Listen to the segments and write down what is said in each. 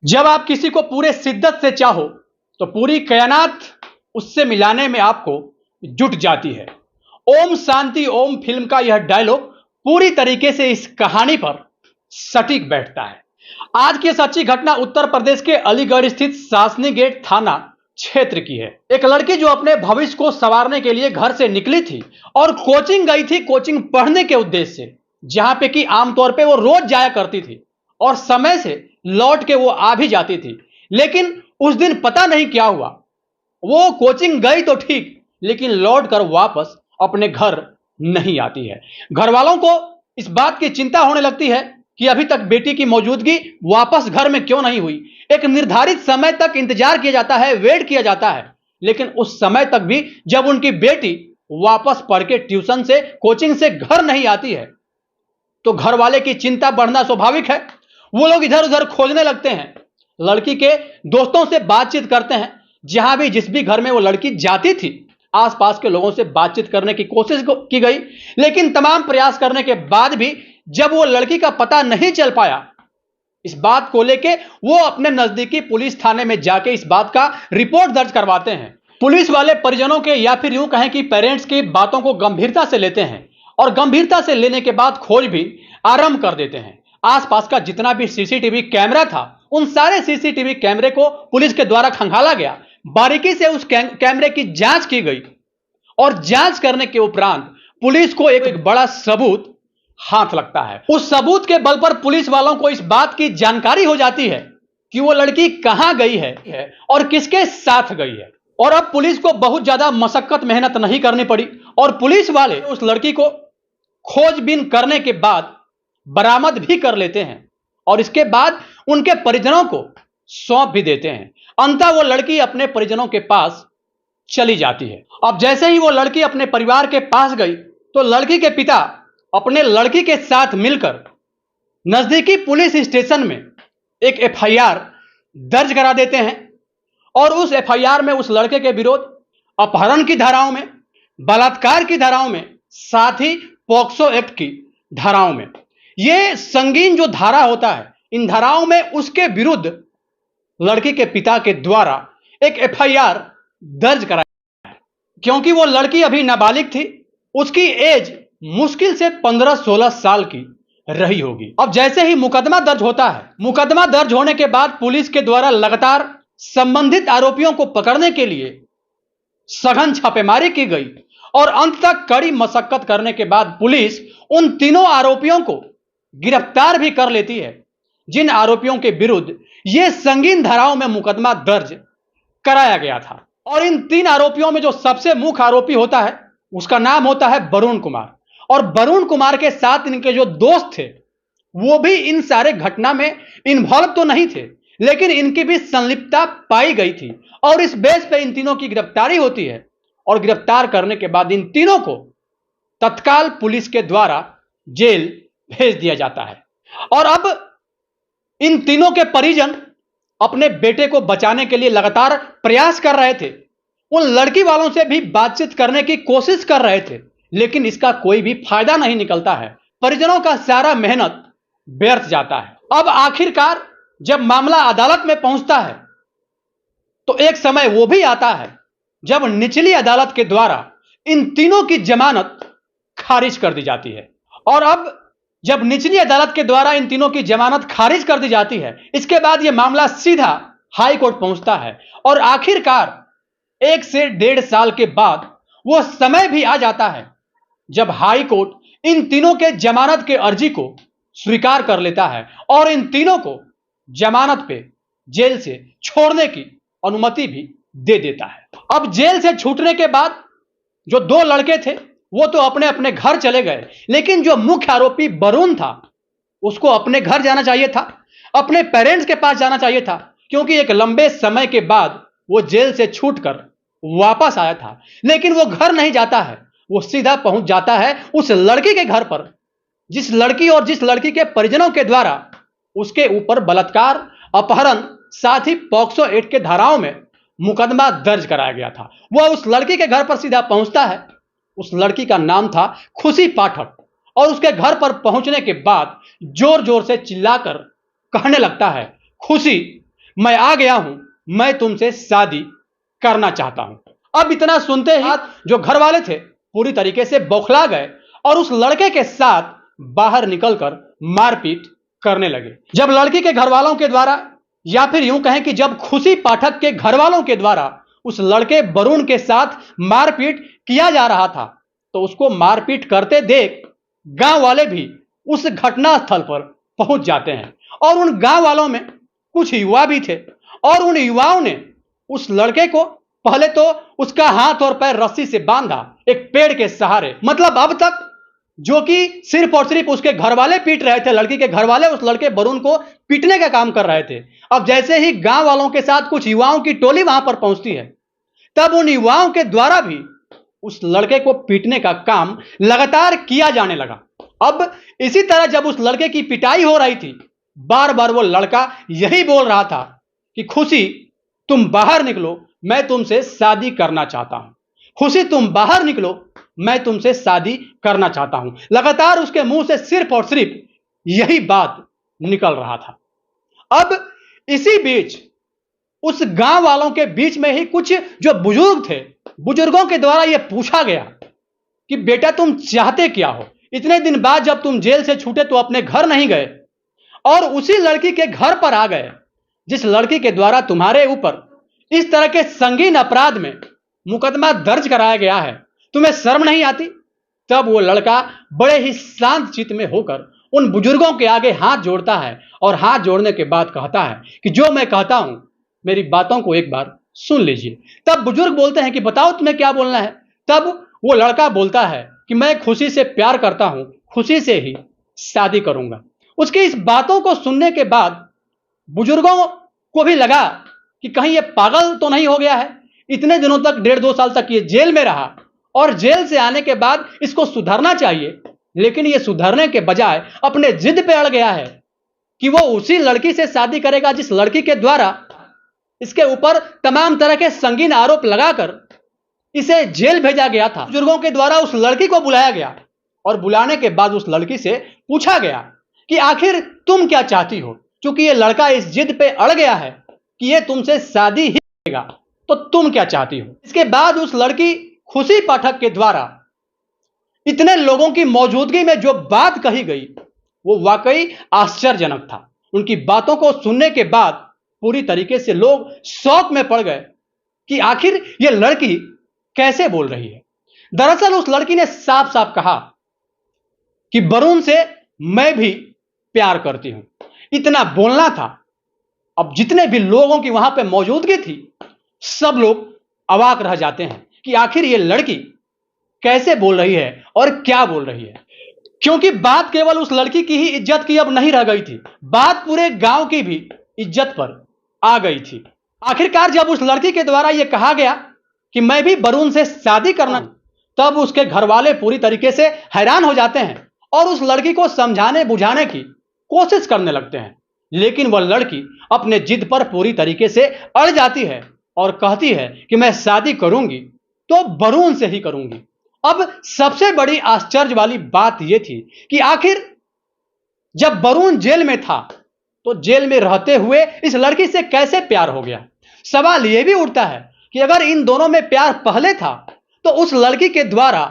जब आप किसी को पूरे शिद्दत से चाहो तो पूरी कायनात उससे मिलाने में आपको जुट जाती है। ओम शांति ओम फिल्म का यह डायलॉग पूरी तरीके से इस कहानी पर सटीक बैठता है। आज की सच्ची घटना उत्तर प्रदेश के अलीगढ़ स्थित शासनी गेट थाना क्षेत्र की है। एक लड़की जो अपने भविष्य को संवारने के लिए घर से निकली थी और कोचिंग गई थी, कोचिंग पढ़ने के उद्देश्य से, जहां पे कि आमतौर पे वो रोज जाया करती थी और समय से लौट के वो आ भी जाती थी। लेकिन उस दिन पता नहीं क्या हुआ, वो कोचिंग गई तो ठीक, लेकिन लौट कर वापस अपने घर नहीं आती है। घर वालों को इस बात की चिंता होने लगती है कि अभी तक बेटी की मौजूदगी वापस घर में क्यों नहीं हुई। एक निर्धारित समय तक इंतजार किया जाता है, वेट किया जाता है, लेकिन उस समय तक भी जब उनकी बेटी वापस पढ़ के ट्यूशन से, कोचिंग से घर नहीं आती है, तो घर वाले की चिंता बढ़ना स्वाभाविक है। वो लोग इधर उधर खोजने लगते हैं, लड़की के दोस्तों से बातचीत करते हैं। जहां भी जिस भी घर में वो लड़की जाती थी, आसपास के लोगों से बातचीत करने की कोशिश की गई, लेकिन तमाम प्रयास करने के बाद भी जब वो लड़की का पता नहीं चल पाया, इस बात को लेके वो अपने नजदीकी पुलिस थाने में जाके इस बात का रिपोर्ट दर्ज करवाते हैं। पुलिस वाले परिजनों के, या फिर यूं कहें कि पेरेंट्स की बातों को गंभीरता से लेते हैं और गंभीरता से लेने के बाद खोज भी आरंभ कर देते हैं। आसपास का जितना भी सीसीटीवी कैमरा था, उन सारे सीसीटीवी कैमरे को पुलिस के द्वारा खंगाला गया। बारीकी से उस कैमरे की जांच की गई और जांच करने के उपरांत पुलिस को एक बड़ा सबूत हाथ लगता है। उस सबूत के बल पर पुलिस वालों को इस बात की जानकारी हो जाती है कि वो लड़की कहां गई है और किसके साथ गई है। और अब पुलिस को बहुत ज्यादा मशक्कत मेहनत नहीं करनी पड़ी और पुलिस वाले उस लड़की को खोजबीन करने के बाद बरामद भी कर लेते हैं और इसके बाद उनके परिजनों को सौंप भी देते हैं। अंततः वो लड़की अपने परिजनों के पास चली जाती है। अब जैसे ही वो लड़की अपने परिवार के पास गई तो लड़की के पिता अपने लड़की के साथ मिलकर नजदीकी पुलिस स्टेशन में एक एफआईआर दर्ज करा देते हैं और उस एफआईआर में उस लड़के के विरुद्ध अपहरण की धाराओं में, बलात्कार की धाराओं में, साथ ही पॉक्सो एक्ट की धाराओं में, ये संगीन जो धारा होता है, इन धाराओं में उसके विरुद्ध लड़की के पिता के द्वारा एक एफआईआर दर्ज कराया है। क्योंकि वो लड़की अभी नाबालिग थी, उसकी एज मुश्किल से 15-16 साल की रही होगी। अब जैसे ही मुकदमा दर्ज होता है, मुकदमा दर्ज होने के बाद पुलिस के द्वारा लगातार संबंधित आरोपियों को पकड़ने के लिए सघन छापेमारी की गई और अंत तक कड़ी मशक्कत करने के बाद पुलिस उन तीनों आरोपियों को गिरफ्तार भी कर लेती है, जिन आरोपियों के विरुद्ध यह संगीन धाराओं में मुकदमा दर्ज कराया गया था। और इन 3 आरोपियों में जो सबसे मुख्य आरोपी होता है, उसका नाम होता है वरुण कुमार। और वरुण कुमार के साथ इनके जो दोस्त थे, वो भी इन सारे घटना में इन्वॉल्व तो नहीं थे, लेकिन इनकी भी संलिप्तता पाई गई थी और इस बेस पे इन तीनों की गिरफ्तारी होती है। और गिरफ्तार करने के बाद इन तीनों को तत्काल पुलिस के द्वारा जेल भेज दिया जाता है। और अब इन तीनों के परिजन अपने बेटे को बचाने के लिए लगातार प्रयास कर रहे थे, उन लड़की वालों से भी बातचीत करने की कोशिश कर रहे थे, लेकिन इसका कोई भी फायदा नहीं निकलता है। परिजनों का सारा मेहनत व्यर्थ जाता है। अब आखिरकार जब मामला अदालत में पहुंचता है तो एक समय वो भी आता है जब निचली अदालत के द्वारा इन तीनों की जमानत खारिज कर दी जाती है। और अब जब निचली अदालत के द्वारा इन तीनों की जमानत खारिज कर दी जाती है, इसके बाद यह मामला सीधा हाई कोर्ट पहुंचता है और आखिरकार 1 से 1.5 साल के बाद वो समय भी आ जाता है जब हाई कोर्ट इन तीनों के जमानत के अर्जी को स्वीकार कर लेता है और इन तीनों को जमानत पे जेल से छोड़ने की अनुमति भी दे देता है। अब जेल से छूटने के बाद जो 2 लड़के थे वो तो अपने अपने घर चले गए, लेकिन जो मुख्य आरोपी वरुण था, उसको अपने घर जाना चाहिए था, अपने पेरेंट्स के पास जाना चाहिए था, क्योंकि एक लंबे समय के बाद वो जेल से छूटकर वापस आया था। लेकिन वो घर नहीं जाता है, वो सीधा पहुंच जाता है उस लड़की के घर पर, जिस लड़की और जिस लड़की के परिजनों के द्वारा उसके ऊपर बलात्कार, अपहरण, साथ ही पॉक्सो एक्ट के धाराओं में मुकदमा दर्ज कराया गया था। वह उस लड़की के घर पर सीधा पहुंचता है। उस लड़की का नाम था खुशी पाठक और उसके घर पर पहुंचने के बाद जोर जोर से चिल्लाकर कहने लगता है, खुशी मैं आ गया हूं, मैं तुमसे शादी करना चाहता हूं। अब इतना सुनते ही जो घर वाले थे पूरी तरीके से बौखला गए और उस लड़के के साथ बाहर निकलकर मारपीट करने लगे। जब लड़की के घर वालों के द्वारा, या फिर यूं कहें कि जब खुशी पाठक के घर वालों के द्वारा उस लड़के वरुण के साथ मारपीट किया जा रहा था, तो उसको मारपीट करते देख गांव वाले भी उस घटना स्थल पर पहुंच जाते हैं। और उन गांव वालों में कुछ युवा भी थे और उन युवाओं ने उस लड़के को पहले तो उसका हाथ और पैर रस्सी से बांधा एक पेड़ के सहारे। मतलब अब तक जो कि सिर्फ और सिर्फ उसके घर वाले पीट रहे थे, लड़की के घर वाले उस लड़के वरुण को पीटने का काम कर रहे थे, अब जैसे ही गांव वालों के साथ कुछ युवाओं की टोली वहां पर पहुंचती है, तब उन युवाओं के द्वारा भी उस लड़के को पीटने का काम लगातार किया जाने लगा। अब इसी तरह जब उस लड़के की पिटाई हो रही थी, बार बार वो लड़का यही बोल रहा था कि खुशी तुम बाहर निकलो, मैं तुमसे शादी करना चाहता हूं। खुशी तुम बाहर निकलो, मैं तुमसे शादी करना चाहता हूं। लगातार उसके मुंह से सिर्फ और सिर्फ यही बात निकल रहा था। अब इसी बीच उस गांव वालों के बीच में ही कुछ जो बुजुर्ग थे, बुजुर्गों के द्वारा यह पूछा गया कि बेटा तुम चाहते क्या हो? इतने दिन बाद जब तुम जेल से छूटे तो अपने घर नहीं गए और उसी लड़की के घर पर आ गए जिस लड़की के द्वारा तुम्हारे ऊपर इस तरह के संगीन अपराध में मुकदमा दर्ज कराया गया है, तुम्हें शर्म नहीं आती? तब वो लड़का बड़े ही शांत चित्त में होकर उन बुजुर्गों के आगे हाथ जोड़ता है और हाथ जोड़ने के बाद कहता है कि जो मैं कहता हूं मेरी बातों को एक बार सुन लीजिए। तब बुजुर्ग बोलते हैं कि बताओ तुम्हें क्या बोलना है। तब वो लड़का बोलता है कि मैं खुशी से प्यार करता हूं, खुशी से ही शादी करूंगा। उसकी इस बातों को सुनने के बाद बुजुर्गों को भी लगा कि कहीं ये पागल तो नहीं हो गया है। इतने दिनों तक, 1.5-2 साल तक ये जेल में रहा और जेल से आने के बाद इसको सुधरना चाहिए, लेकिन ये सुधरने के बजाय अपने जिद पे अड़ गया है कि वो उसी लड़की से शादी करेगा जिस लड़की के द्वारा इसके ऊपर तमाम तरह के संगीन आरोप लगाकर इसे जेल भेजा गया था। बुजुर्गों के द्वारा उस लड़की को बुलाया गया और बुलाने के बाद उस लड़की से पूछा गया कि आखिर तुम क्या चाहती हो? क्योंकि ये लड़का इस जिद पे अड़ गया है कि ये तुमसे शादी ही करेगा, तो तुम क्या चाहती हो? इसके बाद उस लड़की खुशी पाठक के द्वारा इतने लोगों की मौजूदगी में जो बात कही गई वो वाकई आश्चर्यजनक था। उनकी बातों को सुनने के बाद पूरी तरीके से लोग शौक में पड़ गए कि आखिर ये लड़की कैसे बोल रही है। दरअसल उस लड़की ने साफ साफ कहा कि वरुण से मैं भी प्यार करती हूं। इतना बोलना था। अब जितने भी लोगों की वहां पे मौजूदगी थी, सब लोग अवाक रह जाते हैं कि आखिर ये लड़की कैसे बोल रही है और क्या बोल रही है। क्योंकि बात केवल उस लड़की की ही इज्जत की अब नहीं रह गई थी, बात पूरे गांव की भी इज्जत पर आ गई थी। आखिरकार जब उस लड़की के द्वारा यह कहा गया कि मैं भी वरुण से शादी करना, तब उसके घर वाले पूरी तरीके से हैरान हो जाते हैं और उस लड़की को समझाने बुझाने की कोशिश करने लगते हैं, लेकिन वह लड़की अपने जिद पर पूरी तरीके से अड़ जाती है और कहती है कि मैं शादी करूंगी तो वरुण से ही करूंगी। अब सबसे बड़ी आश्चर्य वाली बात यह थी कि आखिर जब वरुण जेल में था तो जेल में रहते हुए इस लड़की से कैसे प्यार हो गया। सवाल यह भी उठता है कि अगर इन दोनों में प्यार पहले था तो उस लड़की के द्वारा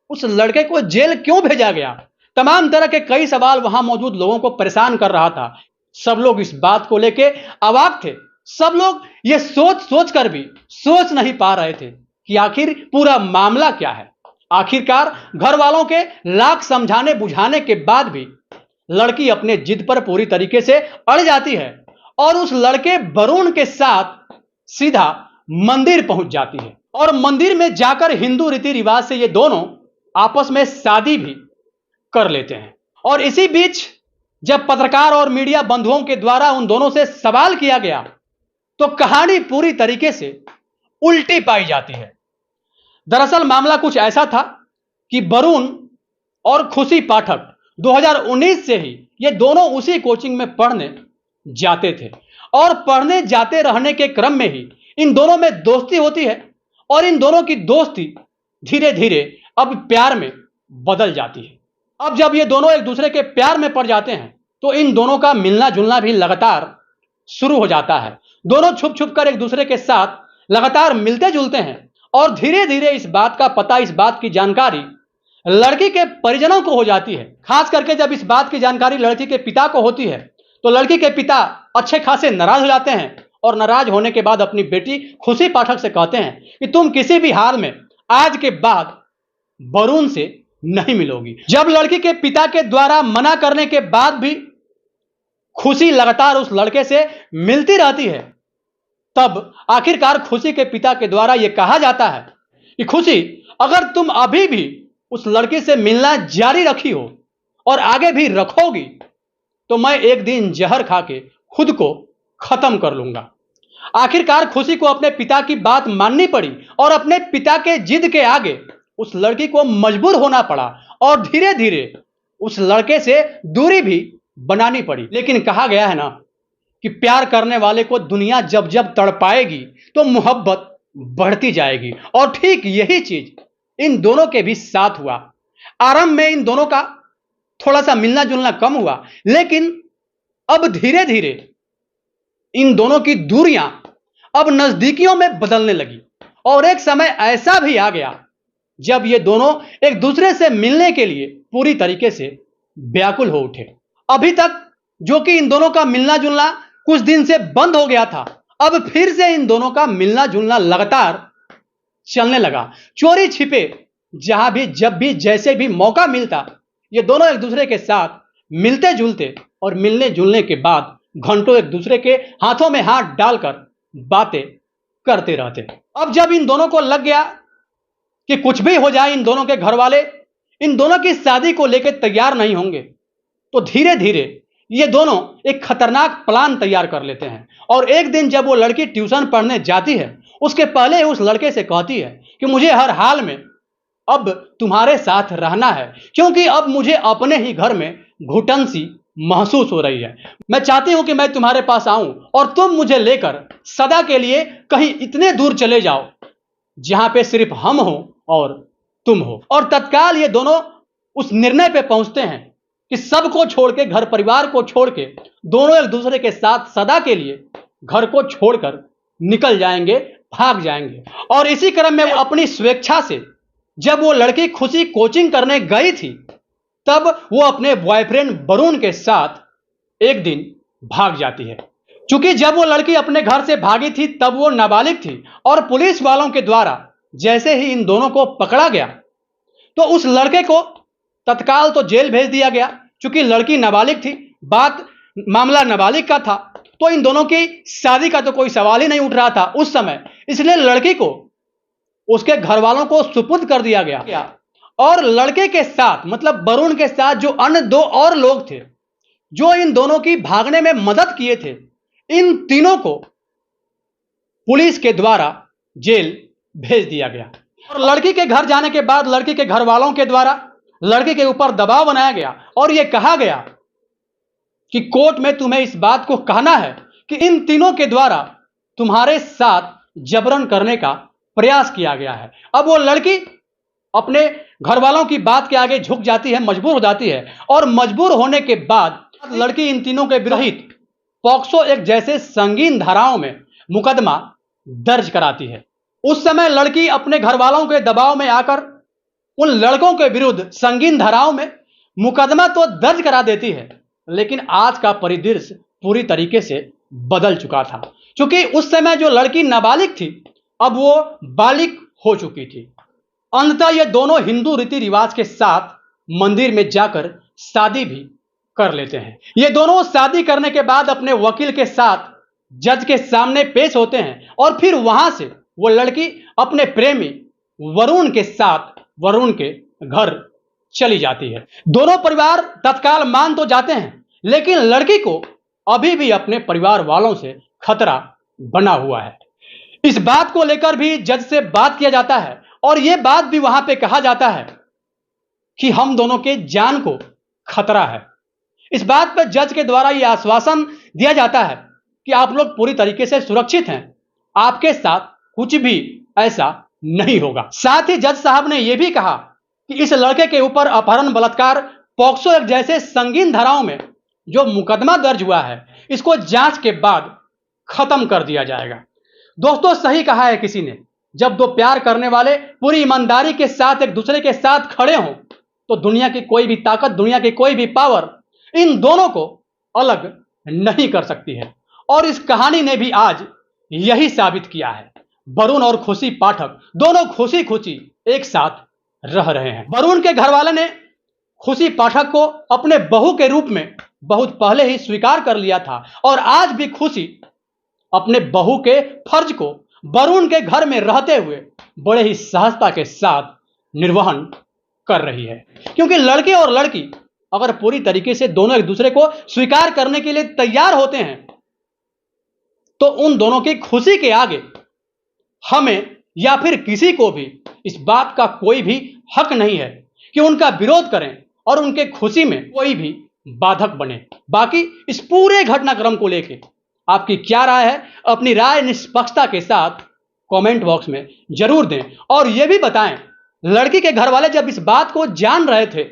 उस लड़के को जेल क्यों भेजा गया। तमाम तरह के कई सवाल वहां मौजूद लोगों को परेशान कर रहा था। सब लोग इस बात को लेकर अवाक थे। सब लोग ये सोच कर भी सोच नहीं पा रहे थे कि आखिर पूरा मामला क्या है। आखिरकार घर वालों के लाख समझाने बुझाने के बाद भी लड़की अपने जिद पर पूरी तरीके से अड़ जाती है और उस लड़के वरुण के साथ सीधा मंदिर पहुंच जाती है और मंदिर में जाकर हिंदू रीति रिवाज से ये दोनों आपस में शादी भी कर लेते हैं। और इसी बीच जब पत्रकार और मीडिया बंधुओं के द्वारा उन दोनों से सवाल किया गया तो कहानी पूरी तरीके से उल्टी पाई जाती है। दरअसल मामला कुछ ऐसा था कि वरुण और खुशी पाठक 2019 से ही ये दोनों उसी कोचिंग में पढ़ने जाते थे और पढ़ने जाते रहने के क्रम में ही इन दोनों में दोस्ती होती है और इन दोनों की दोस्ती धीरे धीरे अब प्यार में बदल जाती है। अब जब ये दोनों एक दूसरे के प्यार में पड़ जाते हैं तो इन दोनों का मिलना जुलना भी लगातार शुरू हो जाता है। दोनों छुप छुप कर एक दूसरे के साथ लगातार मिलते जुलते हैं और धीरे धीरे इस बात का पता, इस बात की जानकारी लड़की के परिजनों को हो जाती है। खास करके जब इस बात की जानकारी लड़की के पिता को होती है तो लड़की के पिता अच्छे खासे नाराज हो जाते हैं और नाराज होने के बाद अपनी बेटी खुशी पाठक से कहते हैं कि तुम किसी भी हाल में आज के बाद वरुण से नहीं मिलोगी। जब लड़की के पिता के द्वारा मना करने के बाद भी खुशी लगातार उस लड़के से मिलती रहती है, तब आखिरकार खुशी के पिता के द्वारा यह कहा जाता है कि खुशी, अगर तुम अभी भी उस लड़के से मिलना जारी रखी हो और आगे भी रखोगी तो मैं एक दिन जहर खा के खुद को खत्म कर लूंगा। आखिरकार खुशी को अपने पिता की बात माननी पड़ी और अपने पिता के जिद के आगे उस लड़की को मजबूर होना पड़ा और धीरे धीरे उस लड़के से दूरी भी बनानी पड़ी। लेकिन कहा गया है ना कि प्यार करने वाले को दुनिया जब जब तड़पाएगी तो मोहब्बत बढ़ती जाएगी, और ठीक यही चीज इन दोनों के भी साथ हुआ। आरंभ में इन दोनों का थोड़ा सा मिलना जुलना कम हुआ, लेकिन अब धीरे धीरे इन दोनों की दूरियां अब नजदीकियों में बदलने लगी और एक समय ऐसा भी आ गया जब ये दोनों एक दूसरे से मिलने के लिए पूरी तरीके से व्याकुल हो उठे। अभी तक जो कि इन दोनों का मिलना जुलना कुछ दिन से बंद हो गया था, अब फिर से इन दोनों का मिलना जुलना लगातार चलने लगा। चोरी छिपे जहां भी, जब भी, जैसे भी मौका मिलता, ये दोनों एक दूसरे के साथ मिलते जुलते और मिलने जुलने के बाद घंटों एक दूसरे के हाथों में हाथ डालकर बातें करते रहते। अब जब इन दोनों को लग गया कि कुछ भी हो जाए, इन दोनों के घर वाले इन दोनों की शादी को लेकर तैयार नहीं होंगे, तो धीरे धीरे ये दोनों एक खतरनाक प्लान तैयार कर लेते हैं। और एक दिन जब वो लड़की ट्यूशन पढ़ने जाती है, उसके पहले उस लड़के से कहती है कि मुझे हर हाल में अब तुम्हारे साथ रहना है, क्योंकि अब मुझे अपने ही घर में घुटन सी महसूस हो रही है। मैं चाहती हूं कि मैं तुम्हारे पास आऊं और तुम मुझे लेकर सदा के लिए कहीं इतने दूर चले जाओ जहां पे सिर्फ हम हो और तुम हो। और तत्काल ये दोनों उस निर्णय पे पहुंचते हैं कि सबको छोड़ के, घर परिवार को छोड़ के, दोनों एक दूसरे के साथ सदा के लिए घर को छोड़कर निकल जाएंगे, भाग जाएंगे। और इसी क्रम में वो अपनी स्वेच्छा से, जब वो लड़की खुशी कोचिंग करने गई थी, तब वो अपने बॉयफ्रेंड वरुण के साथ एक दिन भाग जाती है। क्योंकि जब वो लड़की अपने घर से भागी थी तब वो नाबालिग थी और पुलिस वालों के द्वारा जैसे ही इन दोनों को पकड़ा गया तो उस लड़के को तत्काल तो जेल भेज दिया गया। क्योंकि लड़की नाबालिग थी, मामला नाबालिग का था, तो इन दोनों की शादी का तो कोई सवाल ही नहीं उठ रहा था उस समय। इसलिए लड़की को उसके घर वालों को सुपुर्द कर दिया गया और लड़के के साथ, मतलब वरुण के साथ, जो अन्य दो और लोग थे जो इन दोनों की भागने में मदद किए थे, इन तीनों को पुलिस के द्वारा जेल भेज दिया गया। और लड़की के घर जाने के बाद लड़की के घर वालों के द्वारा लड़के के ऊपर दबाव बनाया गया और यह कहा गया कि कोर्ट में तुम्हें इस बात को कहना है कि इन तीनों के द्वारा तुम्हारे साथ जबरन करने का प्रयास किया गया है। अब वो लड़की अपने घर वालों की बात के आगे झुक जाती है, मजबूर हो जाती है और मजबूर होने के बाद लड़की इन तीनों के विरुद्ध पॉक्सो एक्ट जैसे संगीन धाराओं में मुकदमा दर्ज कराती है। उस समय लड़की अपने घर वालों के दबाव में आकर उन लड़कों के विरुद्ध संगीन धाराओं में मुकदमा तो दर्ज करा देती है, लेकिन आज का परिदृश्य पूरी तरीके से बदल चुका था। क्योंकि उस समय जो लड़की नाबालिग थी अब वो बालिग हो चुकी थी। अंततः ये दोनों हिंदू रीति रिवाज के साथ मंदिर में जाकर शादी भी कर लेते हैं। ये दोनों शादी करने के बाद अपने वकील के साथ जज के सामने पेश होते हैं और फिर वहां से वो लड़की अपने प्रेमी वरुण के साथ वरुण के घर चली जाती है। दोनों परिवार तत्काल मान तो जाते हैं, लेकिन लड़की को अभी भी अपने परिवार वालों से खतरा बना हुआ है। इस बात को लेकर भी जज से बात किया जाता है और यह बात भी वहां पे कहा जाता है कि हम दोनों के जान को खतरा है। इस बात पर जज के द्वारा यह आश्वासन दिया जाता है कि आप लोग पूरी तरीके से सुरक्षित हैं, आपके साथ कुछ भी ऐसा नहीं होगा। साथ ही जज साहब ने यह भी कहा कि इस लड़के के ऊपर अपहरण, बलात्कार, पॉक्सो एक्ट जैसे संगीन धाराओं में जो मुकदमा दर्ज हुआ है, इसको जांच के बाद खत्म कर दिया जाएगा। दोस्तों, सही कहा है किसी ने, जब दो प्यार करने वाले पूरी ईमानदारी के साथ एक दूसरे के साथ खड़े हों तो दुनिया की कोई भी ताकत, दुनिया की कोई भी पावर इन दोनों को अलग नहीं कर सकती है। और इस कहानी ने भी आज यही साबित किया है। वरुण और खुशी पाठक दोनों खुशी खुशी एक साथ रह रहे हैं। वरुण के घरवाले ने खुशी पाठक को अपने बहू के रूप में बहुत पहले ही स्वीकार कर लिया था और आज भी खुशी अपने बहू के फर्ज को वरुण के घर में रहते हुए बड़े ही सहजता के साथ निर्वहन कर रही है। क्योंकि लड़के और लड़की अगर पूरी तरीके से दोनों एक दूसरे को स्वीकार करने के लिए तैयार होते हैं तो उन दोनों की खुशी के आगे हमें या फिर किसी को भी इस बात का कोई भी हक नहीं है कि उनका विरोध करें और उनके खुशी में कोई भी बाधक बने। बाकी इस पूरे घटनाक्रम को लेकर आपकी क्या राय है? अपनी राय निष्पक्षता के साथ कमेंट बॉक्स में जरूर दें और यह भी बताएं, लड़की के घर वाले जब इस बात को जान रहे थे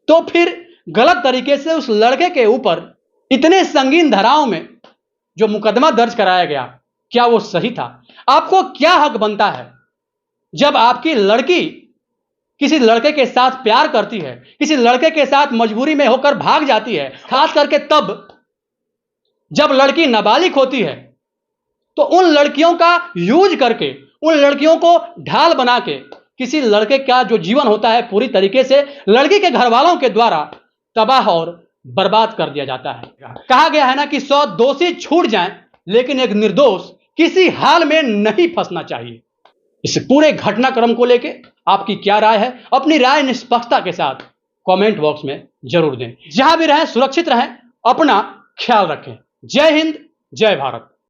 तो फिर गलत तरीके से उस लड़के के ऊपर इतने संगीन धाराओं में जो मुकदमा दर्ज कराया गया, क्या वो सही था? आपको क्या हक बनता है जब आपकी लड़की किसी लड़के के साथ प्यार करती है, किसी लड़के के साथ मजबूरी में होकर भाग जाती है, खास करके तब जब लड़की नाबालिग होती है, तो उन लड़कियों का यूज करके, उन लड़कियों को ढाल बना के किसी लड़के का जो जीवन होता है पूरी तरीके से लड़की के घर वालों के द्वारा तबाह और बर्बाद कर दिया जाता है। कहा गया है ना कि 100 दोषी छूट जाएं लेकिन एक निर्दोष किसी हाल में नहीं फंसना चाहिए। इस पूरे घटनाक्रम को लेके आपकी क्या राय है? अपनी राय निष्पक्षता के साथ कमेंट बॉक्स में जरूर दें। जहां भी रहें सुरक्षित रहें, अपना ख्याल रखें। जय हिंद, जय भारत।